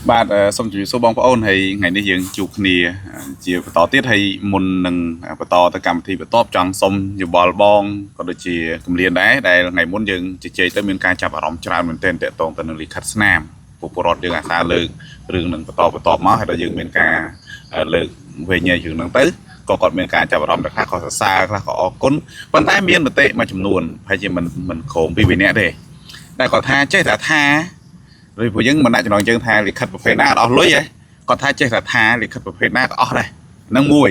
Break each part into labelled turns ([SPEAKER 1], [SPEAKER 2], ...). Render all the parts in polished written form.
[SPEAKER 1] បាទសូមជម្រាបសួរបងប្អូនហើយថ្ងៃនេះយើងជួបគ្នាជាបន្តទៀតហើយមុននឹងបន្តទៅកម្មវិធីបន្តចង់សុំយោបល់បងក៏ដូចជាគម្លានដែរដែលថ្ងៃមុនយើងជជែកទៅមានការចាប់អារម្មណ៍ច្រើនមែនទែនតាក់ទងទៅនឹងលិខិតស្នាមពលរដ្ឋយើងអាសាលើករឿងនឹងបន្តមកហើយដល់យើងមានការលើកវិញយើងហ្នឹងទៅក៏គាត់មានការចាប់អារម្មណ៍ខ្លះក៏សរសើរខ្លះក៏អរគុណប៉ុន្តែមានមតិមួយចំនួនហើយជាមិនក្រោមពី2នាក់ទេតែគាត់ថាចេះតែថាឬពួកយើងមិនដាក់ចំណងជើងថាលិខិតប្រភេទណាក៏អស់លុយហ៎គាត់ថាចេះតែថាលិខិតប្រភេទណាក៏អស់ដែរហ្នឹងមួយ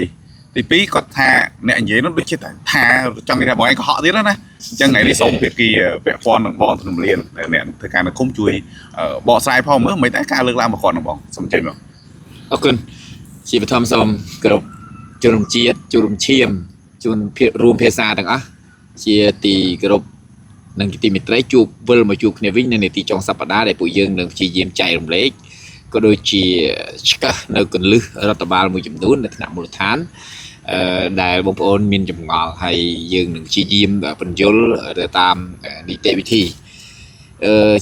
[SPEAKER 1] ទីពីរគាត់ថាអ្នកនិយាយនោះដូចជាថាចង់និយាយថាបងឯងកុហកទៀតណាអញ្ចឹងថ្ងៃនេះសូមភាគីពាក់ព័ន្ធនឹងបងទំលៀនអ្នកធ្វើការនៅគុំជួយបកស្រាយផងមើលមិនតែការលើកឡើងរបស់គាត់នឹងបងសូមជម្រាប
[SPEAKER 2] អរគុណជាបឋមសូមគ្រប់ជនរួមជាតិជនរួមឈាមជនរួមភាសាទាំងអស់ជាទីគោរពនិងទីមិត្តរីជួបវិលមកជួបគ្នាវិញនៅនាទីចុងសប្តាហ៍ដែលពួកយើងនឹងព្យាយាមចែករំលែកក៏ដូចជាឆ្កឹះនៅកលឹះរដ្ឋបាលមួយចំនួននៅថ្នាក់មូលដ្ឋានដែលបងប្អូនមានចម្ងល់ហើយយើងនឹងព្យាយាមបញ្យល់ទៅតាមនីតិវិធី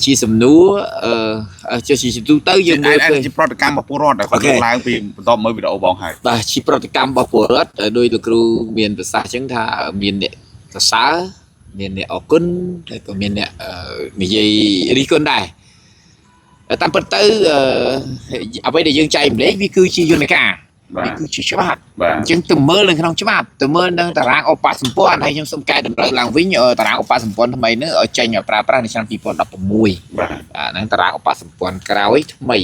[SPEAKER 2] ជាសំណួរជាទូទៅយើងមើលទៅ
[SPEAKER 1] ជាប្រតិកម្មរបស់ពលរដ្ឋដែលគាត់លើកឡើងពីបន្តមើលវីដេអូបងហើយ
[SPEAKER 2] បាទជាប្រតិកម្មរបស់ពលរដ្ឋដោយលោកគ្រូមានប្រសាសន៍អញ្ចឹងថាមានអ្នកសរសើរមានអ្នកអរគុណហើយក៏មានអ្នកនិយាយរិះគន់ដែរតាមពិតទៅអ្វីដែលយើងចែករំលែកវាគឺជាយន្តការវាគឺជាច្បាប់អញ្ចឹងទៅមើលនៅក្នុងច្បាប់ទៅមើលនៅតារាងឧបសម្ព័ន្ធហើយខ្ញុំសូមកែតម្រូវឡើងវិញតារាងឧបសម្ព័ន្ធថ្មីនេះឲ្យចេញឲ្យប្រើប្រាស់នៅឆ្នាំ2016បាទហ្នឹងតារាងឧបសម្ព័ន្ធក្រោយថ្មី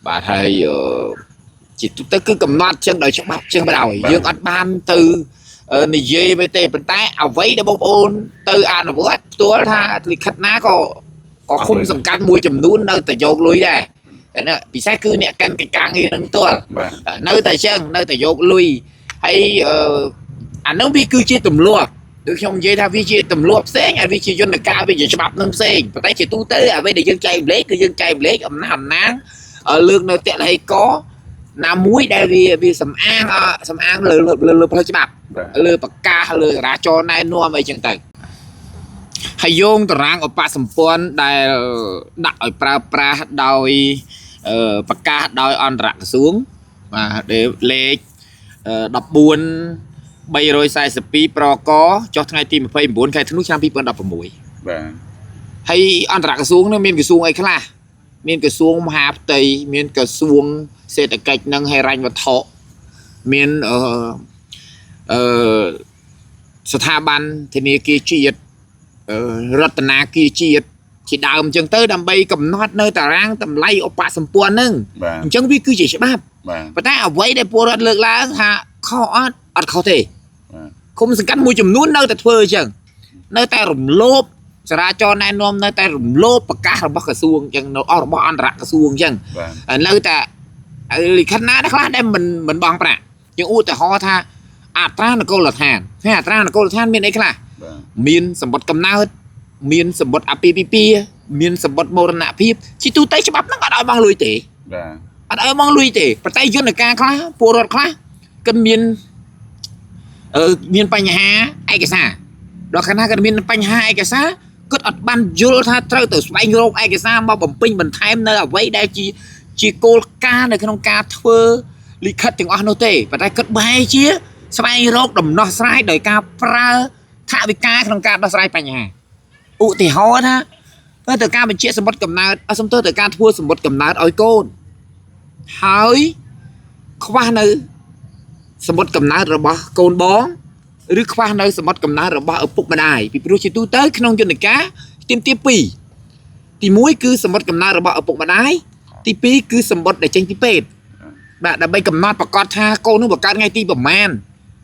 [SPEAKER 2] បាទហើយជាទូទៅគឺកំណត់ចឹងដោយច្បាប់ចឹងបណ្ដោយយើងអត់បានទៅនិយាយទៅទេប៉ុន្តែអ្វីដែលបងប្អូនទៅអនុវត្តផ្ទាល់ថាលិខិតណាក៏ឃុំសង្កាត់មួយចំនួននៅតែយកលុយដែរតែពិសេសគឺអ្នកកាន់កិច្ចការងារនឹងផ្ទាល់នៅតែចឹងនៅតែយកលុយហើយអានោះវាគឺជាទម្លាប់ដូចខ្ញុំនិយាយថាវាជាទម្លាប់ផ្សេងហើយវាជាយន្តការវាជាច្បាប់នឹងផ្សេងប៉ុន្តែជាទូទៅអ្វីដែលយើងចែករំលែកគឺយើងចែករំលែកអំណាងលើកនៅតលហេកណាមួយដែលវាសំអាងលើផ្លូវច្បាប់លើប្រកាសលើចរាចរណ៍ណែនាំអីចឹងទៅហើយយោងតារាងឧបសម្ព័ន្ធដែលដាក់ឲ្យប្រើប្រាស់ដោយប្រកាសដោយអន្តរក្រសួងបាទលេខ14 342ប្រកចុះថ្ងៃទី29ខែធ្នូឆ្នាំ2016បាទហើយអន្តរក្រសួងនោះមានក្រសួងអីខ្លះមានក្រសួងមហាផ្ទៃមានក្រសួងសេដ្ឋកិច្ចនិងហិរញ្ញវត្ថុមានស្ថាប័នធនាគារជាតិរដ្ឋាភិបាលជាតិជាដើមអញ្ចឹងទៅដើម្បីកំណត់នៅតារាងតម្លៃឧបសម្ព័ន្ធហ្នឹងអញ្ចឹងវាគឺជាច្បាប់ប៉ុន្តែអ្វីដែលពលរដ្ឋលើកឡើងថាខុសអត់ខុសទេគុំសង្កាត់មួយចំនួននៅតែធ្វើអញ្ចឹងនៅតែរំលោភចរាចរណ៍ណែនាំនៅតែរំលោភប្រកាសរបស់ក្រសួងអញ្ចឹងរបស់អន្តរក្រសួងអញ្ចឹងនៅតែលិខិតណាខ្លះដែលមិនបង់ប្រាក់យើងឧទាហរណ៍ថាអត្រានគរដ្ឋានហើយអត្រានគរដ្ឋានមានអីខ្លះមានសម្បត្តិកំណើតមានសម្បត្តិអាពាហ៍ពិពាហ៍មានសម្បត្តិមរណភាពជាទូទៅច្បាប់ហ្នឹងអត់ឲ្យបង់លុយទេអត់ឲ្យបង់លុយទេប៉ុន្តែយន្តការខ្លះពលរដ្ឋខ្លះគិតមានបញ្ហាឯកសារដល់ខណៈគាត់មានបញ្ហាឯកសារគាត់អត់បានយល់ថាត្រូវទៅស្វែងរកឯកសារមកបំពេញបន្ថែមនៅអ្វីដែលជាគោលការណ៍នៅក្នុងការធ្វើលិខិតទាំងអស់នោះទេប៉ុន្តែគាត់បែរជាស្វែងរកដំណោះស្រាយដោយការប្រើថវិកាក្នុងការដោះស្រាយបញ្ហាឧទាហរណ៍ថាទៅការបញ្ជាសម្បត្តិកំណើតសំទោសទៅការធ្វើសម្បត្តិកំណើតឲ្យកូនហើយខ្វះនៅសម្បត្តិកំណើតរបស់កូនបងឬខ្វះនៅសម្បត្តិកំណើតរបស់ឪពុកម្ដាយពីព្រោះជាទូទៅក្នុងយន្តការទាមទារ2ទី1គឺសម្បត្តិកំណើតរបស់ឪពុកម្ដាយទី2គឺសម្បត្តិដែលចេញពីពេទ្យបាទដើម្បីកំណត់ប្រកាសថាកូននោះបង្កើតថ្ងៃទីប្រមាណ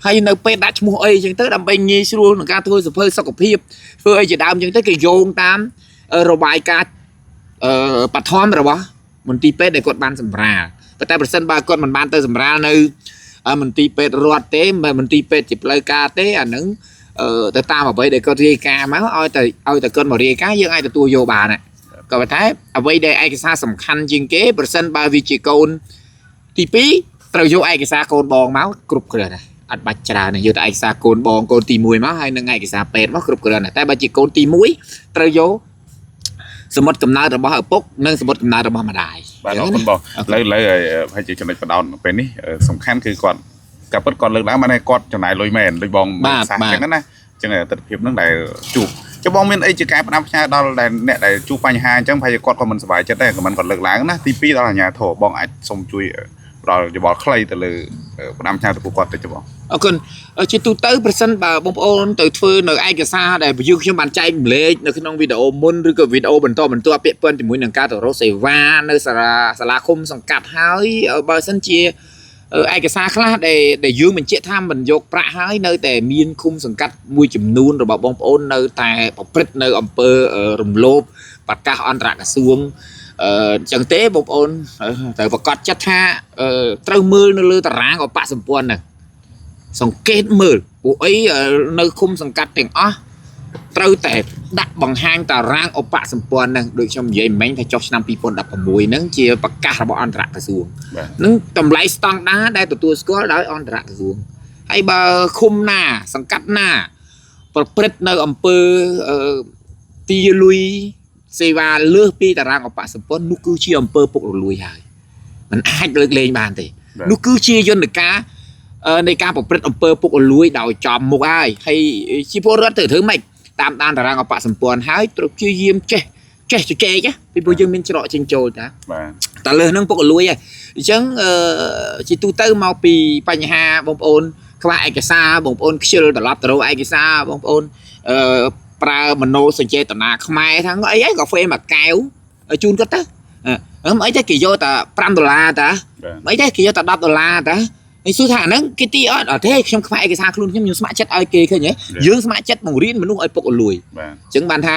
[SPEAKER 2] ហើយនៅពេលដាក់ឈ្មោះអីអញ្ចឹងទៅដើម្បីងាយស្រួលក្នុងការធ្វើសភៅសុខភាពធ្វើអីជាដើមអញ្ចឹងទៅគេយោងតាមរបាយការណ៍បឋមរបស់មន្ទីរពេទ្យដែលគាត់បានសម្រាលប៉ុន្តែប្រសិនបើគាត់មិនបានទៅសម្រាលនៅមន្ទីរពេទ្យរដ្ឋទេមន្ទីរពេទ្យជាផ្លូវការទេអានឹងទៅតាមអ្វីដែលគាត់រាយការណ៍មកឲ្យតែគាត់មករាយការណ៍យើងអាចទទួលយកបានក៏ប៉ុន្តែអ្វីដែលឯកសារសំខាន់ជាងគេប្រសិនបើវាជាកូនទី2ត្រូវយកឯកសារកូនបងមកគ្រប់គ្រាន់ដែរអត់បាច់ច្រើនយកតែឯកសារកូនបងកូនទី1មកហើយនឹងឯកសារពេទ្យមកគ្រប់គ្រាន់ដែរតែបើជាកូនទី1ត្រូវយក สมมติกำเนิดរបស់ឪពុកនិងសមុទ្រកំណើតរបស់ម្ដាយ
[SPEAKER 1] បាទអរគុណបងលើហើយជាចំណុចបដោតពេលនេះសំខាន់គឺគាត់កាពិតគាត់លើកឡើងបានគាត់ចំណាយលុយមែនដូចបងសាសអញ្ចឹងណាអញ្ចឹងទស្សនវិជ្ជាហ្នឹងដែលជួបចុះបងមានអីជាការផ្ដាំផ្ញើដល់ដែលអ្នកដែលជួបបញ្ហាអញ្ចឹងប្រហែលគាត់ក៏មិនសប្បាយចិត្តដែរក៏មិនគាត់លើកឡើងណាទី2ដល់អាជ្ញាធរបងអាចសូមជួយផ្ដល់យោបល់ខ្លីទៅលើផ្ដាំផ្ញើទៅពួកគាត់តិចទេបង
[SPEAKER 2] អរគុណជាទូទៅប្រសិនបើបងប្អូនទៅធ្វើនៅឯកសារដែលយើងខ្ញុំបានចែកម្លែកនៅក្នុងវីដេអូមុនឬក៏វីដេអូបន្តពាក់ព័ន្ធជាមួយនឹងការទៅរកសេវានៅសាលាឃុំសង្កាត់ហើយបើសិនជាឯកសារខ្លះដែលយើងបញ្ជាក់ថាមិនយកប្រាក់ហើយនៅតែមានឃុំសង្កាត់មួយចំនួនរបស់បងប្អូននៅតែប្រព្រឹត្តនៅអំពើរំលោភប្រកាសអន្តរក្រសួងចឹងទេបងប្អូនត្រូវប្រកាសចិត្តថាត្រូវមើលនៅលើតារាងអបសម្ព័ន្ធហ្នឹងសង្កេតមើលពួកអីនៅឃុំសង្កាត់ទាំងអស់ត្រូវតែដាក់បង្ហាញតារាងអបសម្ព័ន្ធហ្នឹងដូចខ្ញុំនិយាយមិញថាចុះឆ្នាំ2016ហ្នឹងជាប្រកាសរបស់អន្តរក្រសួងហ្នឹងតម្លៃស្តង់ដារដែលទទួលស្គាល់ដោយអន្តរក្រសួងហើយបើឃុំណាសង្កាត់ណាប្រព្រឹត្តនៅអំពើទីលុយសេវាលើសពីតារាងអបសម្ព័ន្ធនោះគឺជាអំពើពុករលួយហើយมันអាចលើកលែងបានទេនោះគឺជាយន្តការនៃការប្រព្រឹត្តអំពើពុករលួយដោយចំមុខហើយជាពលរដ្ឋត្រូវធ្វើម៉េចតាមដានតារាងអបសម្ព័ន្ធហើយត្រូវព្យាយាមចេះជជែកពីព្រោះយើងមានច្រកចេញចូលតាតែលើសហ្នឹងពុករលួយហើយអញ្ចឹងជាទូទៅមកពីបញ្ហាបងប្អូនខ្វះឯកសារបងប្អូនខ្ជិលត្រឡប់ទៅរកឯកសារបងប្អូនប្រើមโนសញ្ចេតនាខ្មែរថាអីកាហ្វេមួយកែវជូនគាត់ទៅអីទេគេយកតែ$5តាអីទេគេយកតែ$10តាហើយសួរថាហ្នឹងគេទីអត់ទេខ្ញុំខ្វះឯកសារខ្លួនខ្ញុំស្ម័គ្រចិត្តឲ្យគេឃើញហ៎យើងស្ម័គ្រចិត្តបង្រៀនមនុស្សឲ្យពុករលួយអញ្ចឹងបានថា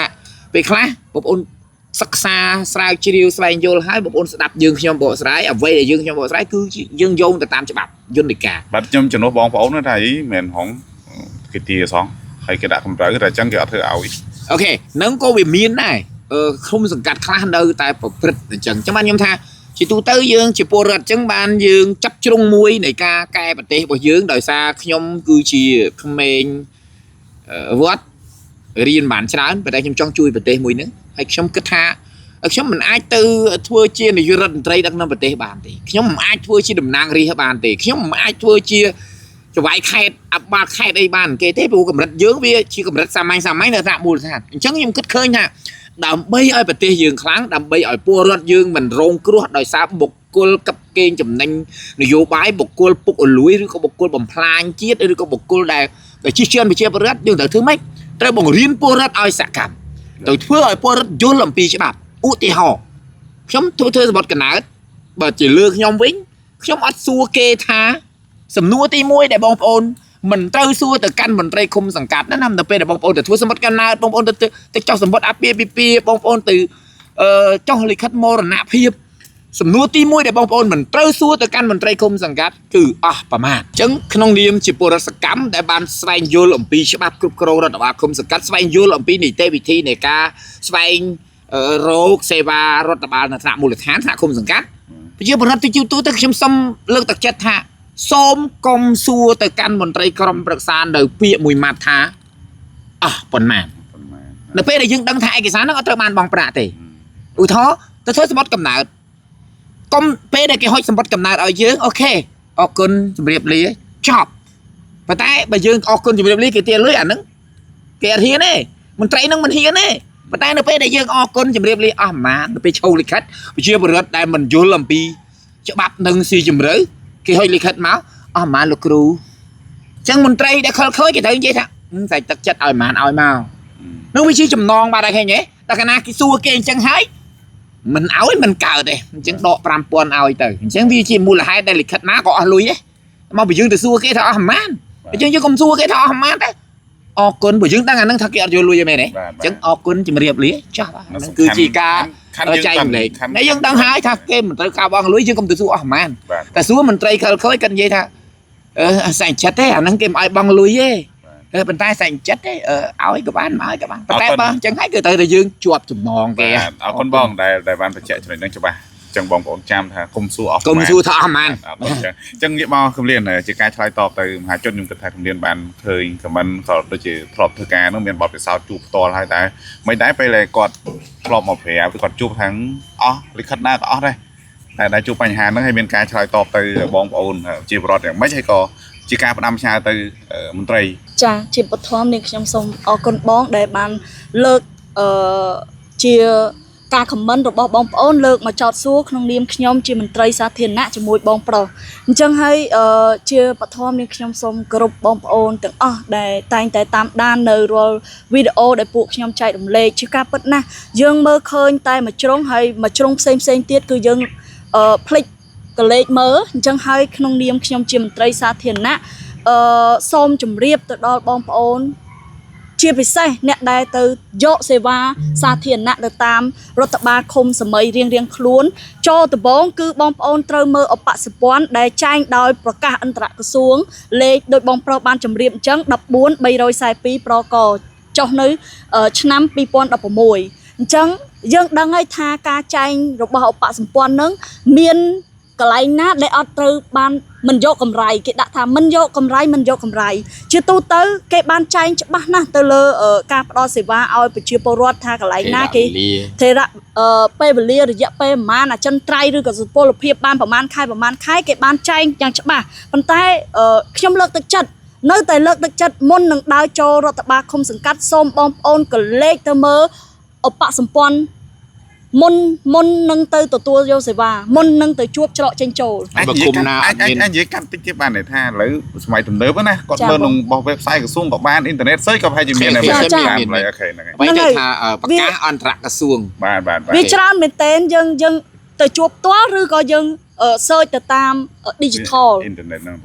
[SPEAKER 2] ពេលខ្លះបងប្អូនសិក្សាស្រាវជ្រាវស្វែងយល់ហើយបងប្អូនស្ដាប់យើងខ្ញុំបកស្រាយអ្វីដែលយើងខ្ញុំបកស្រាយគឺយើងយោងទៅតាមច្បាប់យន្តការ
[SPEAKER 1] បាទខ្ញុំជំនួសបងប្អូនថាអីមិនហងគេទីសងហើយគេដាក់កម្ដៅតែអញ្ចឹងគេអត់ធ្វើឲ្យ
[SPEAKER 2] អូខេហ្នឹងក៏វាមានដែរឃុំសង្កាត់ខ្លះនៅតែប្រព្រឹត្តអញ្ចឹងបានខ្ញុំថាជាទូទៅយើងជាពលរដ្ឋអញ្ចឹងបានយើងចាប់ជ្រុងមួយនៃការកែប្រទេសរបស់យើងដោយសារខ្ញុំគឺជាក្មេងវត្តរៀនបានច្រើនប៉ុន្តែខ្ញុំចង់ជួយប្រទេសមួយហ្នឹងហើយខ្ញុំគិតថាខ្ញុំមិនអាចទៅធ្វើជានាយករដ្ឋមន្ត្រីដឹកនាំប្រទេសបានទេខ្ញុំមិនអាចធ្វើជាតំណាងរាស្ត្របានទេខ្ញុំមិនអាចធ្វើជាចវាយខេត្តអបាលខេត្តអីបានគេទេព្រោះកម្រិតយើងវាជាកម្រិតសាមញ្ញនៅថ្នាក់មូលដ្ឋានអញ្ចឹងខ្ញុំគិតឃើញថាដើម្បីឲ្យប្រទេសយើងខ្លាំងដើម្បីឲ្យពលរដ្ឋយើងមិនរងគ្រោះដោយសារបុគ្គលកັບកេងចំណេញនយោបាយបុគ្គលពុករលួយឬក៏បុគ្គលបំផ្លាញជាតិឬក៏បុគ្គលដែលជិះជាន់ប្រជាពលរដ្ឋយើងត្រូវធ្វើម៉េចត្រូវបង្រៀនពលរដ្ឋឲ្យសកម្មត្រូវធ្វើឲ្យពលរដ្ឋយល់អំពីច្បាប់ឧទាហរណ៍ខ្ញុំធ្វើសមុទ្រកណ្ដាលបើជាលើខ្ញុំវិញខ្ញុំអត់សួរគេថាសំណួរទី1ដែលបងប្អូនមិនត្រូវសួរទៅកាន់មន្ត្រីឃុំសង្កាត់ណាទៅពេលដែលបងប្អូនទៅធ្វើសមុទ្រកណ្ដាលបងប្អូនទៅចុះសម្បត្តិអាពាហ៍ពិពាហ៍បងប្អូនទៅចុះលិខិតមរណភាពសំណួរទី1ដែលបងប្អូនមិនត្រូវសួរទៅកាន់មន្ត្រីឃុំសង្កាត់គឺអស់ប្រមាណអញ្ចឹងក្នុងនាមជាពលរដ្ឋសកម្មដែលបានស្វែងយល់អំពីច្បាប់គ្រប់គ្រងរដ្ឋបាលឃុំសង្កាត់ស្វែងយល់អំពីនីតិវិធីនៃការស្វែងរកសេវារដ្ឋបាលនៅថ្នាក់មូលដ្ឋានថ្នាក់ឃុំសង្កាត់ប្រជាពលរដ្ឋទៅទៅខ្ញុំសូមលើកទឹកចិត្តថាសូមកុំសួរទៅកាន់មន្ត្រីក្រុមប្រឹក្សានៅពាក្យមួយម៉ាត់ថាអស់ប៉ុន្មាននៅពេលដែលយើងដឹងថាឯកសារហ្នឹងអត់ត្រូវបានបង់ប្រាក់ទេឧទាហរណ៍ទៅធ្វើសម្បត្តិកំណើតកុំពេលដែលគេហុចសម្បត្តិកំណើតឲ្យយើងអូខេអរគុណជម្រាបលាចប់ប៉ុន្តែបើយើងអរគុណជម្រាបលាគេទាលុយអាហ្នឹងគេអត់ហ៊ានទេមន្ត្រីហ្នឹងមិនហ៊ានទេប៉ុន្តែនៅពេលដែលយើងអរគុណជម្រាបលាអស់ប្រមាណទៅពេលឈោលិខិតប្រជាពលរដ្ឋដែលមិនយល់អំពីច្បាប់នឹងស៊ីជម្រៅគេហុចលិខិតមកអស់ប្រមាណលោកគ្រូអញ្ចឹងមន្ត្រីដែលខលខើគេត្រូវនិយាយថាតែទឹកចិត្តឲ្យប្រមាណឲ្យមកនោះវាជាចំណងបាទឃើញទេតែកាលណាគេសួរគេអញ្ចឹងហើយមិនឲ្យមិនកើតទេអញ្ចឹងដក5000ឲ្យទៅអញ្ចឹងវាជាមូលហេតុដែលលិខិតណាក៏អស់លុយដែរមកបើយើងទៅសួរគេថាអស់ប្រមាណអញ្ចឹងយើងកុំសួរគេថាអស់ប្រមាណទេអរគុណបើយើងដឹងអាហ្នឹងថាគេអត់យកលុយទេមែនទេអញ្ចឹងអរគុណជម្រាបលាចាស់ហ្នឹងគឺជាការចែកម្លែកតែយើងដឹងហើយថាគេមិនត្រូវការបង់លុយយើងកុំទៅសួរអស់ប្រមាណតែសួរមន្ត្រីខលខើគាត់និយាយថាសែងចិត្តទេអាហ្នឹងគេមិនឲ្យបង់លុយទេប៉ុន្តែសែងចិត្តទេឲ្យក៏បានមកឲ្យក៏បានប៉ុន្តែបើអញ្ចឹងហើយគឺត្រូវតែយើងជាប់ចំណងគេ
[SPEAKER 1] អរគុណបងដែលបានបញ្ជាក់ចំណុចហ្នឹងច្បាស់ ចឹងបងប្អូនចាំថាគុំសួរអស់
[SPEAKER 2] កុំសួរថាអស់ហ្មង
[SPEAKER 1] ចឹងងាកមកគម្លានជាការឆ្លើយតបទៅមហាជនខ្ញុំគិតថាគម្លានបានឃើញខមមិនក៏ដូចជាធ្លាប់ធ្វើការនោះមានបទពិសោធន៍ជួបផ្ទាល់ហើយតែមិនដែរពេលដែលគាត់ធ្លាប់មកប្រាប់គាត់ជួបថាអស់លិខិតណាក៏អស់ដែរតែដែលជួបបញ្ហាហ្នឹងហើយមានការឆ្លើយតបទៅបងប្អូនជាប្រវត្តិយ៉ាងម៉េចហើយក៏ជាការផ្ដាំផ្ញើទៅមន្ត្រី
[SPEAKER 3] ចាជាបឋមនាងខ្ញុំសូមអរគុណបងដែលបានលើកជាការខមមិនរបស់បងប្អូនលើកមកចោទសួរក្នុងនាមខ្ញុំជាមន្ត្រីសាធារណៈជាមួយបងប្រុសអញ្ចឹងហើយជាបឋមនាងខ្ញុំសូមគោរពបងប្អូនទាំងអស់ដែលតែងតែតាមដាននៅរាល់វីដេអូដែលពួកខ្ញុំចែករំលែកជាការពិតណាស់យើងមើលឃើញតែមួយជ្រុងហើយមួយជ្រុងផ្សេងទៀតគឺយើងភ្លេចកលេចមើលអញ្ចឹងហើយក្នុងនាមខ្ញុំជាមន្ត្រីសាធារណៈសូមជម្រាបទៅដល់បងប្អូនជាពិសេសអ្នកដែលទៅយកសេវាសាធារណៈទៅតាមរដ្ឋបាលឃុំសម័យរៀងខ្លួនចូលដំបងគឺបងប្អូនត្រូវមើលអបសពន្ធដែលចែងដោយប្រកាសអន្តរក្រសួងលេខដោយបងប្រុសបានជម្រាបអញ្ចឹង14342ប្រកចុះនៅឆ្នាំ2016អញ្ចឹងយើងដឹងហើយថាការចែងរបស់អបសម្ព័ន្ធនឹងមានកន្លែងណាដែលអត់ត្រូវបានមិនយកកម្រៃគេដាក់ថាមិនយកកម្រៃជាទូទៅគេបានចែងច្បាស់ណាស់ទៅលើការផ្ដល់សេវាឲ្យប្រជាពលរដ្ឋថាកន្លែងណាគេថេរៈពេលវេលារយៈពេលប្រហែលអចិន្ត្រៃយ៍ឬក៏សុពលភាពបានប្រហែលខែគេបានចែងយ៉ាងច្បាស់ប៉ុន្តែខ្ញុំលើកទឹកចិត្តនៅតែលើកទឹកចិត្តមុននឹងដើរចូលរដ្ឋបាលឃុំសង្កាត់សូមបងប្អូនកលេចទៅមើលអបសម្ព័ន្ធមុននឹងទៅទទួលយកសេវាមុននឹងទៅជួបច្រកចេញចូល
[SPEAKER 1] អាចនិយាយកាន់តិចទៀតបានន័យថាឥឡូវសម័យទំនើបណាគាត់មើលក្នុងរបស់ website ក្រសួងក៏បានអ៊ីនធឺណិតស្អីក៏ប្រហែលជាមានដែរអូខេហ្នឹងហើយ
[SPEAKER 2] អ្វីទៅថាប្រកាសអន្តរក្រសួង
[SPEAKER 1] បាទ
[SPEAKER 3] វាច្រើនមែនតើយើងទៅជួបផ្ទាល់ឬក៏យើងsearch ទៅតាម digital
[SPEAKER 1] អ៊ីនធឺណិតហ្នឹង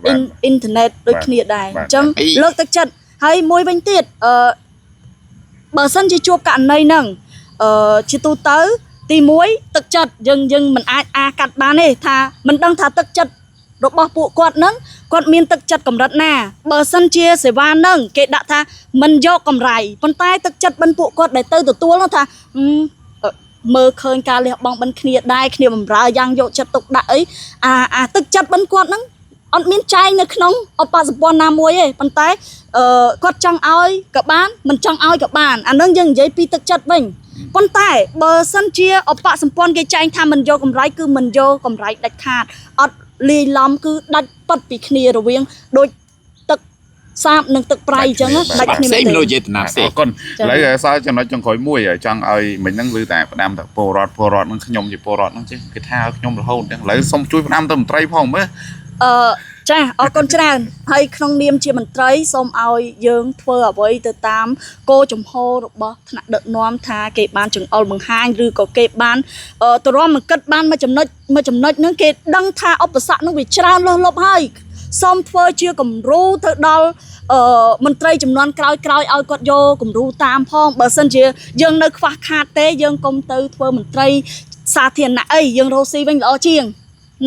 [SPEAKER 3] អ៊ីនធឺណិតដូចគ្នាដែរអញ្ចឹងលើកទឹកចិត្តហើយមួយវិញទៀតបើសិនជាជួបករណីហ្នឹងជាទូទៅទី1ទឹកចិត្តយើងមិនអាចកាត់បានទេថាមិនដឹងថាទឹកចិត្តរបស់ពួកគាត់ហ្នឹងគាត់មានទឹកចិត្តកម្រិតណាបើសិនជាសេវាហ្នឹងគេដាក់ថាមិនយកកម្រៃប៉ុន្តែទឹកចិត្តបិណ្ឌពួកគាត់ដែលទៅទទួលនោះថាមើលឃើញការលះបង់បិណ្ឌគ្នាដែរគ្នាបំរើយ៉ាងយកចិត្តទុកដាក់អីអាទឹកចិត្តបិណ្ឌគាត់ហ្នឹងអត់មានចែងនៅក្នុងអបសម្ព័ន្ធណាមួយទេប៉ុន្តែគាត់ចង់ឲ្យក៏បានមិនចង់ឲ្យក៏បានអានឹងយើងនិយាយពីទឹកចិត្តវិញប៉ុន្តែបើសិនជាអបសម្ព័ន្ធគេចែងថាមិនយកកម្រៃគឺមិនយកកម្រៃដាច់ខាតអត់លាយឡំគឺដាច់ប៉ិតពីគ្នារវាងដូចទឹកសាបនិងទឹកប្រៃអញ្ចឹងដាច់គ្នាមែនទេ
[SPEAKER 2] មនុស្សយេតនាផ្សេង
[SPEAKER 1] អរគុណឥឡូវសល់ចំណុចចុងក្រោយមួយចង់ឲ្យមិញហ្នឹងឮតែផ្ដាំទៅពលរដ្ឋហ្នឹងខ្ញុំជាពលរដ្ឋហ្នឹងចេះគេថាឲ្យខ្ញុំរហូតចឹងឥឡូវសុំជួយផ្ដាំទៅមន្ត្រីផងមើល
[SPEAKER 3] ចាអរគុណច្រើនហើយក្នុងនាមជាមន្ត្រីសូមឲ្យយើងធ្វើអ្វីទៅតាមគោលចំហរបស់ថ្នាក់ដឹកនាំថាគេបានចង្អុលបង្ហាញឬក៏គេបានទរំមកគិតបានមួយចំណុចហ្នឹងគេដឹងថាឧបសគ្គហ្នឹងវាច្រើនលើសលប់ហើយសូមធ្វើជាគំរូទៅដល់មន្ត្រីចំនួនក្រោយឲ្យគាត់យកគំរូតាមផងបើសិនជាយើងនៅខ្វះខាតទេយើងកុំទៅធ្វើមន្ត្រីសាធារណៈអីយើងរកស៊ីវិញល្អជាង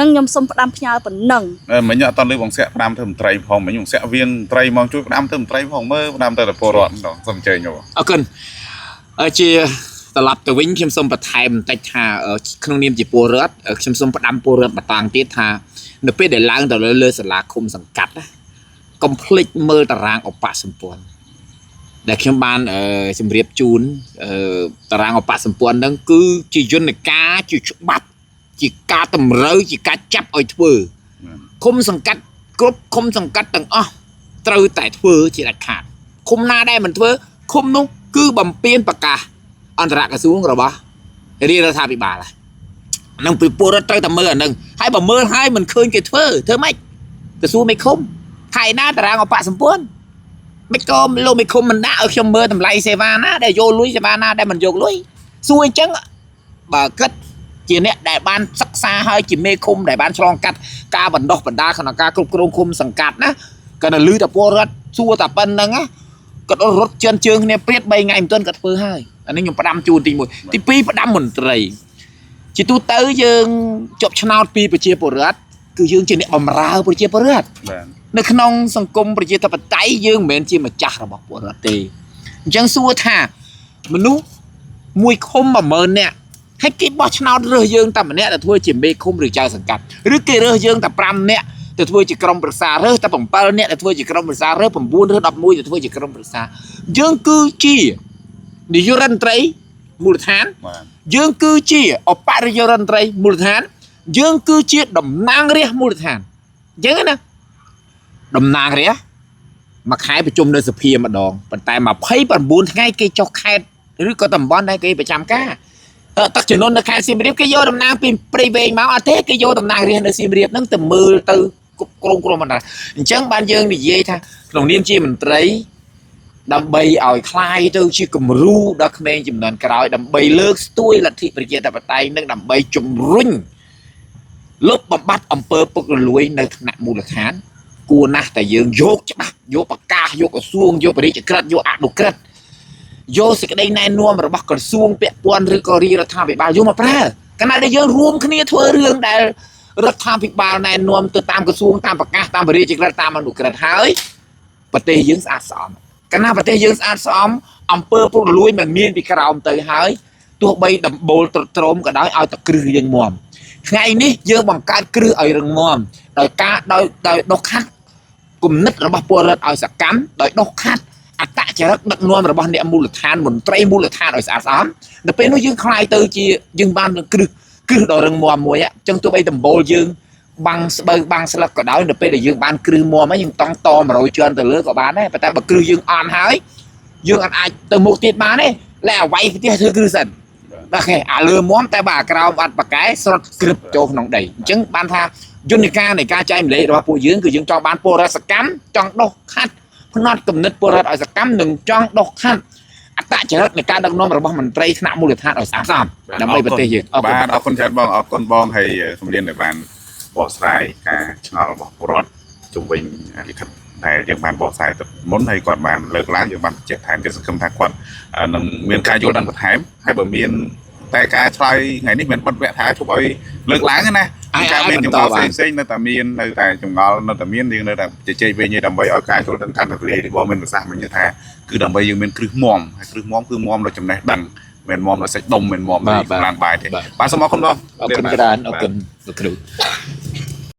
[SPEAKER 3] នឹងខ្ញុំសូមផ្ដាំផ្ញើប៉ុណ្ណឹង
[SPEAKER 1] មិញអត់តលឺបងស្រាក់ផ្ដាំធ្វើមន្ត្រីផងមិញបងស្រាក់វៀងមន្ត្រីមកជួយផ្ដាំធ្វើមន្ត្រីផងមើលផ្ដាំទៅពលរដ្ឋសូមអញ្ជើញមក
[SPEAKER 2] អរគុណជាត្រឡប់ទៅវិញខ្ញុំសូមបន្ថែមបន្តិចថាក្នុងនាមជាពលរដ្ឋខ្ញុំសូមផ្ដាំពលរដ្ឋបន្តទៀតថានៅពេលដែលឡើងទៅលើសាលាឃុំសង្កាត់ណាកុំភ្លេចមើលតារាងអបសម្ព័ន្ធដែលខ្ញុំបានជម្រាបជូនតារាងអបសម្ព័ន្ធហ្នឹងគឺជាយន្តការជាច្បាប់ជាការតម្រូវជាការចាប់ឲ្យធ្វើឃុំសង្កាត់គ្រប់ឃុំសង្កាត់ទាំងអស់ត្រូវតែធ្វើជាដាច់ខាតឃុំណាដែលមិនធ្វើឃុំនោះគឺបំពេញប្រកាសអន្តរក្រសួងរបស់រាជរដ្ឋាភិបាលហ្នឹងពីពលរដ្ឋត្រូវតែមើលអាហ្នឹងហើយបើមើលហើយមិនឃើញគេធ្វើម៉េចក្រសួងមេឃុំខែណាតារាងអបសម្ព័ន្ធមិនក៏លោកមេឃុំមិនដាក់ឲ្យខ្ញុំមើលតម្លៃសេវាណាដែលយកលុយសេវាណាដែលមិនយកលុយសួរអញ្ចឹងបើគិតជាអ្នកដែលបានសិក្សាហើយជាមេឃុំដែលបានឆ្លងកាត់ការបណ្ដុះបណ្ដាលក្នុងការគ្រប់គ្រងឃុំសង្កាត់ណាក៏នៅលឺតែពលរដ្ឋសួរតែប៉ុណ្្នឹងណាគាត់រត់ជឿនជើងគ្នាព្រាត3ថ្ងៃមិនទាន់គាត់ធ្វើហើយអានេះខ្ញុំផ្ដាំជូនទី1ទី2ផ្ដាំមន្ត្រីជាទូទៅយើងជាប់ឆ្នោតពីប្រជាពលរដ្ឋគឺយើងជាអ្នកបម្រើប្រជាពលរដ្ឋនៅក្នុងសង្គមប្រជាធិបតេយ្យយើងមិនមែនជាម្ចាស់របស់ពលរដ្ឋទេអញ្ចឹងសួរថាមនុស្សមួយឃុំ10000នាក់ ให้กิบบอชนาวเรือยืงแต่มันเนี้ยแต่ถ้วยจิมเบคุมหรือเจ้าสังกัดหรือเกเรือยืงแต่ปรำเนี้ยแต่ถ้วยจิกรมปรึกษาเรือแต่ผมเปิลเนี้ยแต่ถ้วยจิกรมปรึกษาเรือผมบูนเรือดับมุ้ยแต่ถ้วยจิกรมปรึกษายืงคือจีดิยูรันไตรมูลฐาน
[SPEAKER 1] បាទ
[SPEAKER 2] យើងគឺជាអបរិយរដ្ឋមន្ត្រីមូលដ្ឋានយើងគឺជាតំណាងរាស្ត្រមូលដ្ឋានអញ្ចឹងណាតំណាងរាស្ត្រមួយខែប្រជុំនៅសភាម្ដងប៉ុន្តែ29ថ្ងៃគេចុះខេត្តឬក៏តំបន់ដែលគេប្រចាំការទឹកចំនួននៅខេត្តសៀមរាបគេយកតំណាងពីព្រៃវែងមកអត់ទេគេយកតំណាងរាស្ត្រនៅសៀមរាបហ្នឹងទៅមើលទៅក្រុមបណ្ដាអញ្ចឹងបានយើងនិយាយថាក្នុងនាមជាមន្ត្រីដើម្បីឲ្យคลายទៅជាគំរូដល់ក្មេងចំនួនក្រោយដើម្បីលើកស្ទួយលទ្ធិប្រជាធិបតេយ្យនិងដើម្បីជំរុញលុបបំបត្តិអំពើពុករលួយនៅថ្នាក់មូលដ្ឋានគួរណាស់តែយើងយកច្បាស់យកប្រកាសយកក្រសួងយកបរិយាក្រិតយកអនុក្រិតយកសេចក្តីណែនាំរបស់ក្រសួងពាក់ព័ន្ធឬក៏រាជរដ្ឋាភិបាលយកមកប្រើកាលណាដែលយើងរួមគ្នាធ្វើរឿងដែលរដ្ឋាភិបាលណែនាំទៅតាមក្រសួងតាមប្រកាសតាមបរិយាក្រិតតាមអនុក្រិតហើយប្រទេសយើងស្អាតស្អំកាលណាប្រទេសយើងស្អាតស្អំអំពើពុករលួយមិនមានពីក្រោមទៅហើយទោះបីដំបូលទ្រុឌទ្រោមក៏ដោយឲ្យតែគ្រឹះយើងមាំថ្ងៃនេះយើងបង្កើតគ្រឹះឲ្យរឹងមាំដោយការដោយដុសខាត់គំនិតរបស់ពលរដ្ឋឲ្យសកម្មដោយដុសខាត់អត្តចរិតដឹកនាំរបស់អ្នកមូលដ្ឋានមន្ត្រីមូលដ្ឋានឲ្យស្អាតស្អំដល់ពេលនោះយើងខ្លាយទៅជាយើងបានគ្រឹះដ៏រឹងមាំមួយអញ្ចឹងទោះបីដំបូលយើងបាំងស្បូវបាំងស្លឹកក៏ដោយដល់ពេលដែលយើងបានគ្រឹះមាំហើយយើងតង់ត100ជាន់ទៅលើក៏បានដែរប៉ុន្តែបើគ្រឹះយើងអន់ហើយយើងអាចទៅមុខទៀតបានទេលែអ្វីទៀតធ្វើគ្រឹះសិនបាទគេអាលើមាំតែបើអាក្រោមអត់ប្រកែស្រុតក្រឹបចូលក្នុងដីអញ្ចឹងបានថាយន្តការនៃការចែកម្លែករបស់ពួកយើងគឺយើងចង់បានពលរដ្ឋសកម្មចង់ដុសខាត់ផ្នត់គំនិតពលរដ្ឋឲ្យសកម្មនិងចង់ដុសខាត់អត្តចរិតនៃការដឹកនាំរបស់មន្ត្រីថ្នាក់មូលដ្ឋានឲ្យស្អាតស្អំដើម្បីប្រទេសយើងអរគុណ
[SPEAKER 1] បាទអរគុណច្រើនបងអរគុណបងហើយជំរាបដែលបានបកស្រាយការឆ្ងល់របស់ពលរដ្ឋជុំវិញលិខិតតែយើងបានបកស្រាយទៅមុនហើយគាត់បានលើកឡើងយើងបានបញ្ជាក់ថែមគេសង្ឃឹមថាគាត់នឹងមានការយល់ដឹងបន្ថែមហើយបើមានតែការឆ្លើយថ្ងៃនេះមិនបិទវគ្គថាជប់ឲ្យលើកឡើងណាការមានចម្ងល់ផ្សេងៗនៅតែមាននៅតែចម្ងល់នៅតែមានយើងនៅតែជជែកវិញដើម្បីឲ្យការយល់ដឹងកាន់តែទូលាយពីបងមានប្រសាសន៍មិញថាគឺដើម្បីយើងមានគ្រឹះមាំហើយគ្រឹះមាំគឺមាំដល់ចំណេះដឹងមិនមាំដល់សាច់ដុំមិនមាំដល់កម្លាំងបាយទេបាទសូមអរគុណបង
[SPEAKER 2] អរគុណច្រើនអរគុណលោកគ្រូ